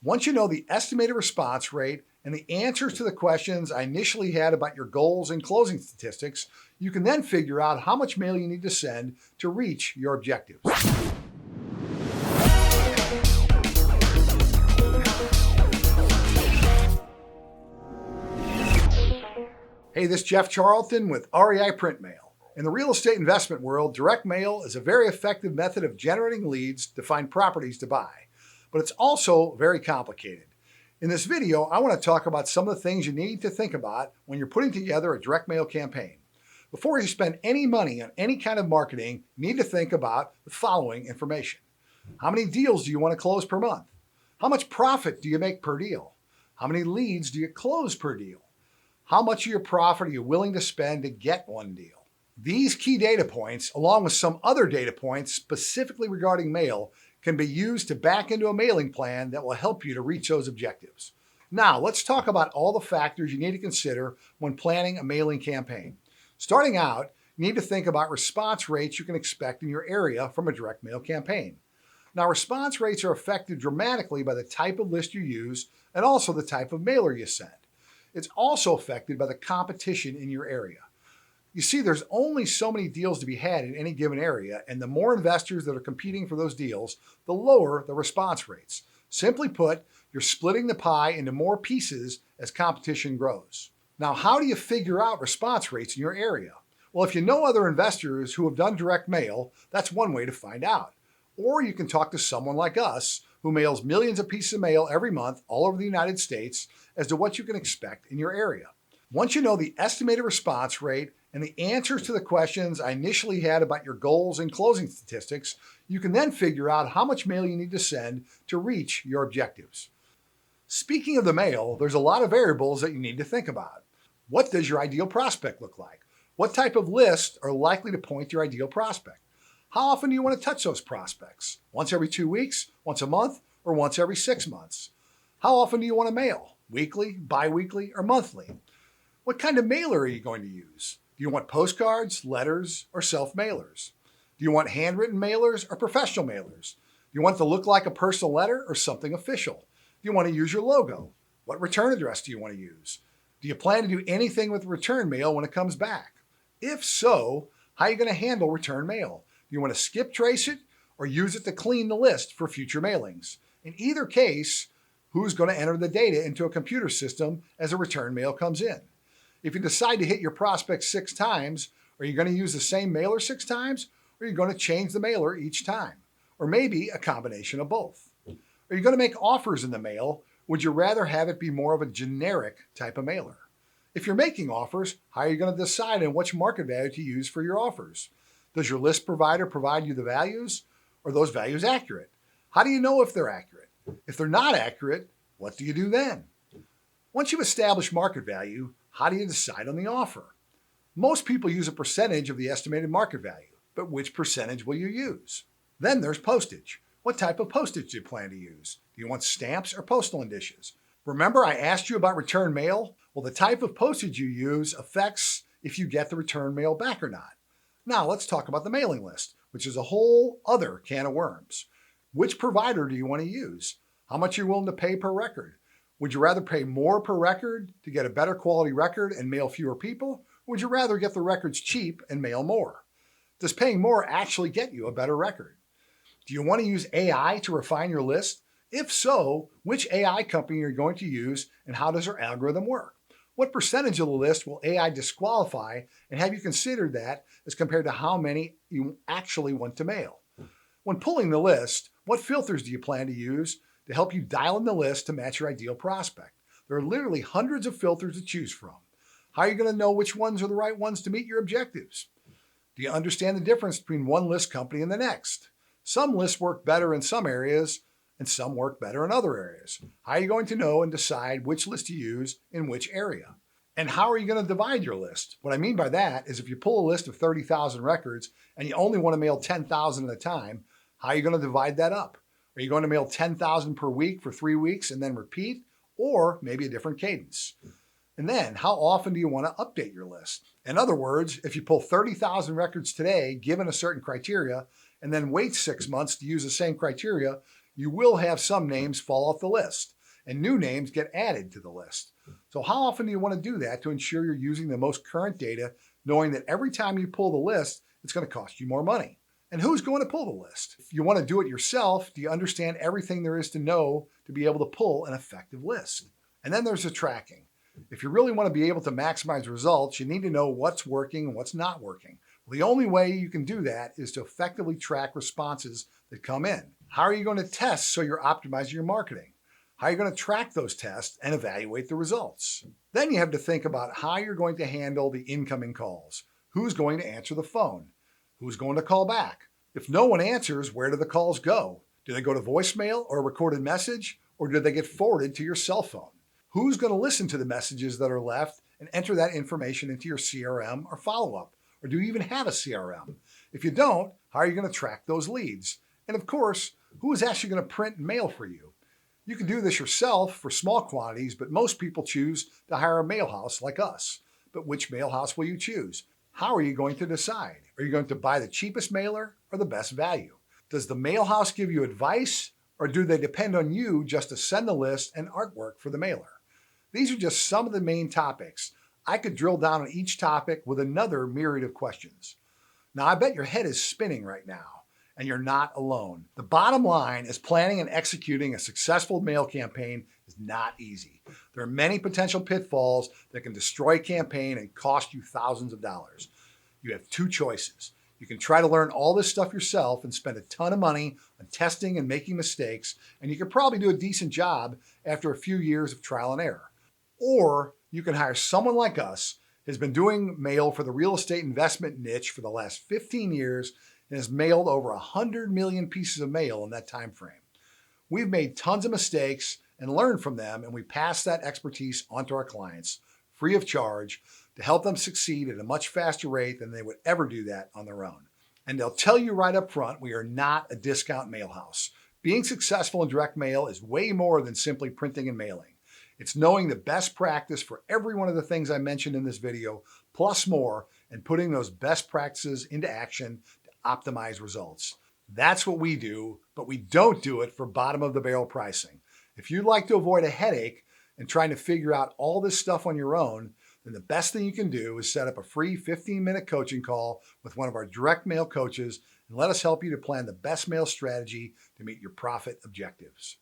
Once you know the estimated response rate and the answers to the questions I initially had about your goals and closing statistics, you can then figure out how much mail you need to send to reach your objectives. Hey, this is Jeff Charlton with REIPrintMail. In the real estate investment world, direct mail is a very effective method of generating leads to find properties to buy, but it's also very complicated. In this video, I want to talk about some of the things you need to think about when you're putting together a direct mail campaign. Before you spend any money on any kind of marketing, you need to think about the following information. How many deals do you want to close per month? How much profit do you make per deal? How many leads do you close per deal? How much of your profit are you willing to spend to get one deal? These key data points, along with some other data points specifically regarding mail, can be used to back into a mailing plan that will help you to reach those objectives. Now, let's talk about all the factors you need to consider when planning a mailing campaign. Starting out, you need to think about response rates you can expect in your area from a direct mail campaign. Now, response rates are affected dramatically by the type of list you use and also the type of mailer you send. It's also affected by the competition in your area. You see, there's only so many deals to be had in any given area, and the more investors that are competing for those deals, the lower the response rates. Simply put, you're splitting the pie into more pieces as competition grows. Now, how do you figure out response rates in your area? Well, if you know other investors who have done direct mail, that's one way to find out. Or you can talk to someone like us who mails millions of pieces of mail every month all over the United States as to what you can expect in your area. Once you know the estimated response rate and the answers to the questions I initially had about your goals and closing statistics, you can then figure out how much mail you need to send to reach your objectives. Speaking of the mail, there's a lot of variables that you need to think about. What does your ideal prospect look like? What type of lists are likely to point to your ideal prospect? How often do you want to touch those prospects? Once every 2 weeks, once a month, or once every 6 months? How often do you want to mail? Weekly, bi-weekly, or monthly? What kind of mailer are you going to use? Do you want postcards, letters, or self-mailers? Do you want handwritten mailers or professional mailers? Do you want it to look like a personal letter or something official? Do you want to use your logo? What return address do you want to use? Do you plan to do anything with return mail when it comes back? If so, how are you going to handle return mail? Do you want to skip trace it or use it to clean the list for future mailings? In either case, who's going to enter the data into a computer system as a return mail comes in? If you decide to hit your prospect 6 times, are you going to use the same mailer 6 times, or are you going to change the mailer each time? Or maybe a combination of both. Are you going to make offers in the mail? Would you rather have it be more of a generic type of mailer? If you're making offers, how are you going to decide on which market value to use for your offers? Does your list provider provide you the values? Are those values accurate? How do you know if they're accurate? If they're not accurate, what do you do then? Once you've established market value, how do you decide on the offer? Most people use a percentage of the estimated market value, but which percentage will you use? Then there's postage. What type of postage do you plan to use? Do you want stamps or postal indicias? Remember I asked you about return mail? Well, the type of postage you use affects if you get the return mail back or not. Now let's talk about the mailing list, which is a whole other can of worms. Which provider do you want to use? How much are you willing to pay per record? Would you rather pay more per record to get a better quality record and mail fewer people? Or would you rather get the records cheap and mail more? Does paying more actually get you a better record? Do you want to use AI to refine your list? If so, which AI company are you going to use and how does their algorithm work? What percentage of the list will AI disqualify, and have you considered that as compared to how many you actually want to mail? When pulling the list, what filters do you plan to use to help you dial in the list to match your ideal prospect? There are literally hundreds of filters to choose from. How are you going to know which ones are the right ones to meet your objectives? Do you understand the difference between one list company and the next? Some lists work better in some areas and some work better in other areas. How are you going to know and decide which list to use in which area? And how are you going to divide your list? What I mean by that is if you pull a list of 30,000 records and you only want to mail 10,000 at a time, how are you going to divide that up? Are you going to mail 10,000 per week for 3 weeks and then repeat? Or maybe a different cadence? And then, how often do you want to update your list? In other words, if you pull 30,000 records today, given a certain criteria, and then wait 6 months to use the same criteria, you will have some names fall off the list. and new names get added to the list. So how often do you want to do that to ensure you're using the most current data, knowing that every time you pull the list, it's going to cost you more money? And who's going to pull the list? If you want to do it yourself, do you understand everything there is to know to be able to pull an effective list? And then there's the tracking. If you really want to be able to maximize results, you need to know what's working and what's not working. Well, the only way you can do that is to effectively track responses that come in. How are you going to test so you're optimizing your marketing? How are you going to track those tests and evaluate the results? Then you have to think about how you're going to handle the incoming calls. Who's going to answer the phone? Who's going to call back? If no one answers, where do the calls go? Do they go to voicemail or a recorded message, or do they get forwarded to your cell phone? Who's going to listen to the messages that are left and enter that information into your CRM or follow-up? Or do you even have a CRM? If you don't, how are you going to track those leads? And of course, who is actually going to print and mail for you? You can do this yourself for small quantities, but most people choose to hire a mail house like us. But which mail house will you choose? How are you going to decide? Are you going to buy the cheapest mailer or the best value? Does the mail house give you advice, or do they depend on you just to send the list and artwork for the mailer? These are just some of the main topics. I could drill down on each topic with another myriad of questions. Now, I bet your head is spinning right now, and you're not alone. The bottom line is planning and executing a successful mail campaign is not easy. There are many potential pitfalls that can destroy a campaign and cost you thousands of dollars. You have two choices. You can try to learn all this stuff yourself and spend a ton of money on testing and making mistakes, and you can probably do a decent job after a few years of trial and error. Or you can hire someone like us who has been doing mail for the real estate investment niche for the last 15 years and has mailed over 100 million pieces of mail in that time frame. We've made tons of mistakes and learned from them, and we pass that expertise onto our clients free of charge to help them succeed at a much faster rate than they would ever do that on their own. And they'll tell you right up front, we are not a discount mail house. Being successful in direct mail is way more than simply printing and mailing. It's knowing the best practice for every one of the things I mentioned in this video, plus more, and putting those best practices into action to optimize results. That's what we do, but we don't do it for bottom of the barrel pricing. If you'd like to avoid a headache and trying to figure out all this stuff on your own, then the best thing you can do is set up a free 15-minute coaching call with one of our direct mail coaches and let us help you to plan the best mail strategy to meet your profit objectives.